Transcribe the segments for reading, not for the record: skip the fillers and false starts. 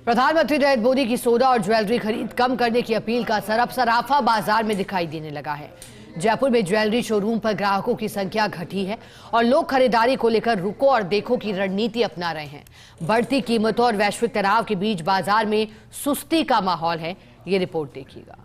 प्रधानमंत्री नरेंद्र मोदी की सोना और ज्वेलरी खरीद कम करने की अपील का असर अब सराफा बाजार में दिखाई देने लगा है। जयपुर में ज्वेलरी शोरूम पर ग्राहकों की संख्या घटी है और लोग खरीदारी को लेकर रुको और देखो की रणनीति अपना रहे हैं। बढ़ती कीमतों और वैश्विक तनाव के बीच बाजार में सुस्ती का माहौल है। ये रिपोर्ट देखिएगा।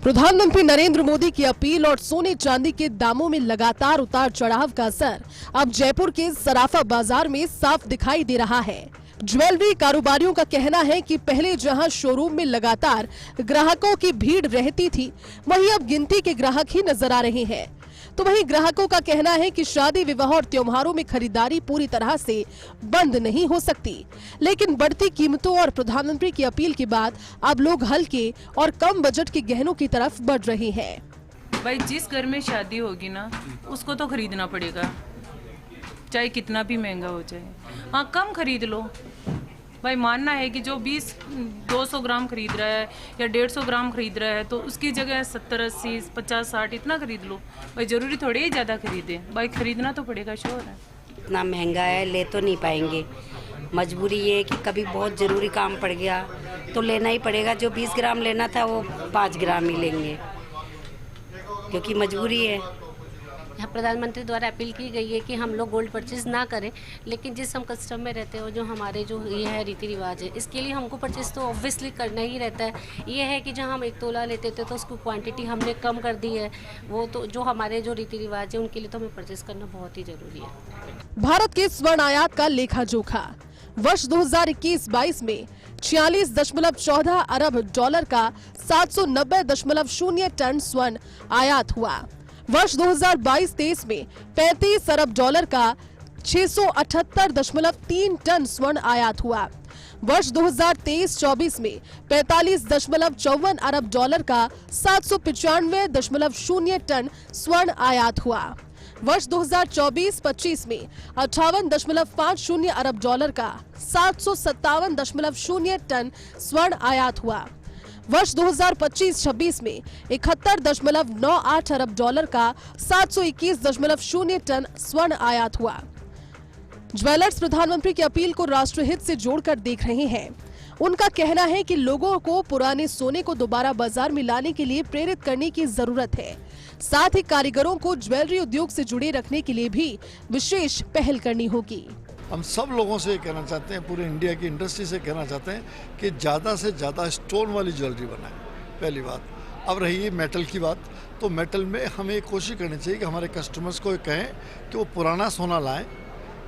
प्रधानमंत्री नरेंद्र मोदी की अपील और सोने चांदी के दामों में लगातार उतार चढ़ाव का असर अब जयपुर के सराफा बाजार में साफ दिखाई दे रहा है। ज्वेलरी कारोबारियों का कहना है कि पहले जहां शोरूम में लगातार ग्राहकों की भीड़ रहती थी, वहीं अब गिनती के ग्राहक ही नजर आ रहे हैं। तो वहीं ग्राहकों का कहना है कि शादी विवाह और त्योहारों में खरीदारी पूरी तरह से बंद नहीं हो सकती, लेकिन बढ़ती कीमतों और प्रधानमंत्री की अपील के बाद अब लोग हल्के और कम बजट के गहनों की तरफ बढ़ रहे हैं। भाई जिस घर में शादी होगी ना, उसको तो खरीदना पड़ेगा, चाहे कितना भी महंगा हो जाए। हाँ, कम खरीद लो भाई। मानना है कि जो 200 ग्राम खरीद रहा है या 150 ग्राम खरीद रहा है, तो उसकी जगह 70, 80, 50, 60 इतना खरीद लो भाई। जरूरी थोड़ी ही ज़्यादा खरीदे भाई, खरीदना तो पड़ेगा, श्योर है। इतना महंगा है, ले तो नहीं पाएंगे। मजबूरी ये है कि कभी बहुत ज़रूरी काम पड़ गया तो लेना ही पड़ेगा। जो 20 ग्राम लेना था वो 5 ग्राम ही लेंगे, क्योंकि मजबूरी है। यहाँ प्रधानमंत्री द्वारा अपील की गई है कि हम लोग गोल्ड परचेज ना करें, लेकिन जिस हम कस्टम में रहते हो, जो हमारे जो ये है रीति रिवाज है, इसके लिए हमको परचेज तो ऑब्वियसली करना ही रहता है। ये है कि जहाँ हम 1 तोला लेते थे तो उसकी क्वांटिटी हमने कम कर दी है। वो तो जो हमारे जो रीति रिवाज है उनके लिए तो हमें परचेज करना बहुत ही जरूरी है। भारत के स्वर्ण आयात का लेखा जोखा वर्ष 2021-22 में 46.14 अरब डॉलर का 790.0 टन स्वर्ण आयात हुआ। वर्ष 2022-23 में 35 अरब डॉलर का 678.3 टन स्वर्ण आयात हुआ। वर्ष 2023-24 में 45.54 अरब डॉलर का 795.0 टन स्वर्ण आयात हुआ। वर्ष 2024-25 में 58.50 अरब डॉलर का 757.0 टन स्वर्ण आयात हुआ। वर्ष 2025-26 में 71.98 अरब डॉलर का 721.0 टन स्वर्ण आयात हुआ। ज्वेलर्स प्रधानमंत्री की अपील को राष्ट्रहित से जोड़कर देख रहे हैं। उनका कहना है कि लोगों को पुराने सोने को दोबारा बाजार में लाने के लिए प्रेरित करने की जरूरत है। साथ ही कारीगरों को ज्वेलरी उद्योग से जुड़े रखने के लिए भी विशेष पहल करनी होगी। हम सब लोगों से ये कहना चाहते हैं, पूरे इंडिया की इंडस्ट्री से कहना चाहते हैं कि ज़्यादा से ज़्यादा स्टोन वाली ज्वेलरी बनाएं। पहली बात। अब रही मेटल की बात, तो मेटल में हमें कोशिश करनी चाहिए कि हमारे कस्टमर्स को कहें कि वो पुराना सोना लाएं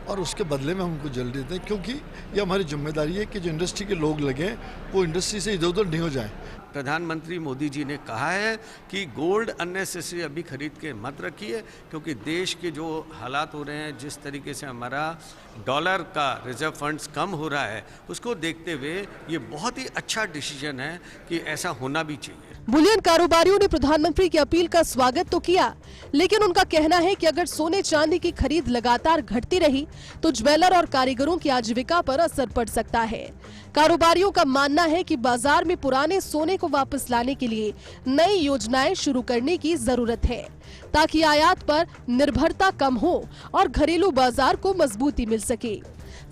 और उसके बदले में हम उनको ज्वेलरी दें, क्योंकि ये हमारी जिम्मेदारी है कि जो इंडस्ट्री के लोग लगे वो इंडस्ट्री से इधर उधर नहीं हो जाएं। प्रधानमंत्री मोदी जी ने कहा है कि गोल्ड अननेसेसरी अभी खरीद के मत रखिए, क्योंकि देश के जो हालात हो रहे हैं, जिस तरीके से हमारा डॉलर का रिजर्व फंड्स कम हो रहा है, उसको देखते हुए ये बहुत ही अच्छा डिसीजन है कि ऐसा होना भी चाहिए। बुलियन कारोबारियों ने प्रधानमंत्री की अपील का स्वागत तो किया, लेकिन उनका कहना है कि अगर सोने चांदी की खरीद लगातार घटती रही तो ज्वेलर और कारीगरों की आजीविका पर असर पड़ सकता है। कारोबारियों का मानना है कि बाजार में पुराने सोने को वापस लाने के लिए नई योजनाएं शुरू करने की जरूरत है, ताकि आयात पर निर्भरता कम हो और घरेलू बाजार को मजबूती मिल सके।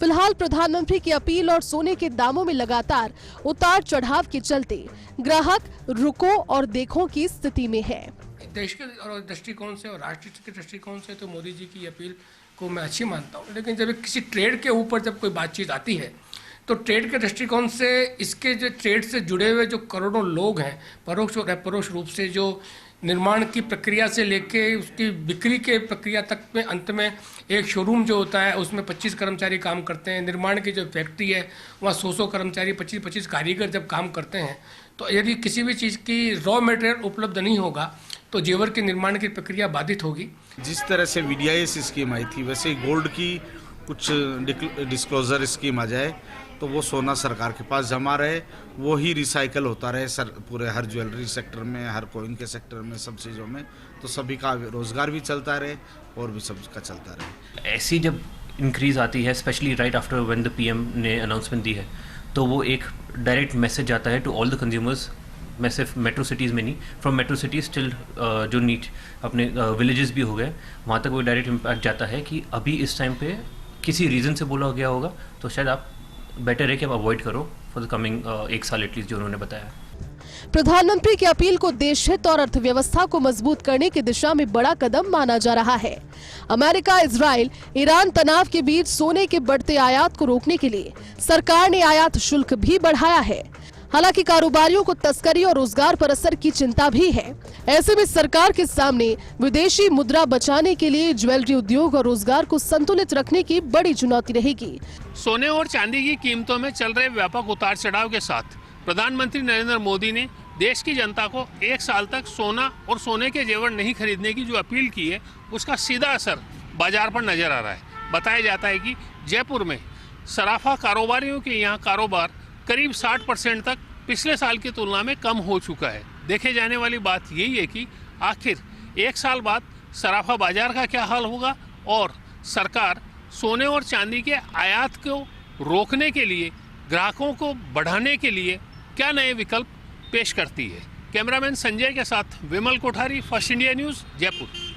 फिलहाल प्रधानमंत्री की अपील और सोने के दामों में लगातार उतार चढ़ाव के चलते ग्राहक रुको और देखो की स्थिति में है। देश के दृष्टिकोण से और राष्ट्र के दृष्टिकोण से तो मोदी जी की अपील को मैं अच्छी मानता हूँ, लेकिन जब किसी ट्रेड के ऊपर जब कोई बातचीत आती है तो ट्रेड के दृष्टिकोण से इसके जो ट्रेड से जुड़े हुए जो करोड़ों लोग हैं, परोक्ष और अपरोक्ष रूप से, जो निर्माण की प्रक्रिया से लेके उसकी बिक्री के प्रक्रिया तक में, अंत में एक शोरूम जो होता है उसमें 25 कर्मचारी काम करते हैं। निर्माण की जो फैक्ट्री है वहाँ 100 कर्मचारी, 25 कारीगर जब काम करते हैं, तो यदि किसी भी चीज़ की रॉ मटेरियल उपलब्ध नहीं होगा तो जेवर के निर्माण की प्रक्रिया बाधित होगी। जिस तरह से VDIS स्कीम आई थी, वैसे गोल्ड की कुछ डिस्क्लोजर स्कीम आ जाए तो वो सोना सरकार के पास जमा रहे, वो ही रिसाइकल होता रहे सर, पूरे हर ज्वेलरी सेक्टर में, हर कॉइन के सेक्टर में, सब चीज़ों में, तो सभी का रोजगार भी चलता रहे और भी सबका चलता रहे। ऐसी जब इंक्रीज आती है, specially right after when the PM ने अनाउंसमेंट दी है, तो वो एक डायरेक्ट मैसेज जाता है टू ऑल द कंज्यूमर्स। मैं सिर्फ मेट्रो सिटीज़ में नहीं, फ्रॉम मेट्रो सिटीज़ टिल जो नीट अपने विलेजेस भी हो गए, वहाँ तक वो डायरेक्ट इम्पैक्ट जाता है कि अभी इस टाइम पे किसी रीज़न से बोला गया होगा तो शायद आप बेटर है कि आप अवॉइड करो फॉर द कमिंग 1 साल एटलीस्ट, जो उन्होंने बताया। प्रधानमंत्री की अपील को देश हित और अर्थव्यवस्था को मजबूत करने की दिशा में बड़ा कदम माना जा रहा है। अमेरिका, इजराइल, ईरान तनाव के बीच सोने के बढ़ते आयात को रोकने के लिए सरकार ने आयात शुल्क भी बढ़ाया है। हालांकि कारोबारियों को तस्करी और रोजगार पर असर की चिंता भी है। ऐसे में सरकार के सामने विदेशी मुद्रा बचाने के लिए ज्वेलरी उद्योग और रोजगार को संतुलित रखने की बड़ी चुनौती रहेगी। सोने और चांदी की कीमतों में चल रहे व्यापक उतार चढ़ाव के साथ प्रधानमंत्री नरेंद्र मोदी ने देश की जनता को 1 साल तक सोना और सोने के जेवर नहीं खरीदने की जो अपील की है, उसका सीधा असर बाजार पर नजर आ रहा है। बताया जाता है कि जयपुर में सराफा कारोबारियों के यहाँ कारोबार करीब 60% तक पिछले साल की तुलना में कम हो चुका है। देखे जाने वाली बात यही है कि आखिर 1 साल बाद सराफा बाजार का क्या हाल होगा और सरकार सोने और चांदी के आयात को रोकने के लिए, ग्राहकों को बढ़ाने के लिए क्या नए विकल्प पेश करती है। कैमरामैन संजय के साथ Vimal Kothari, first India news, Jaipur.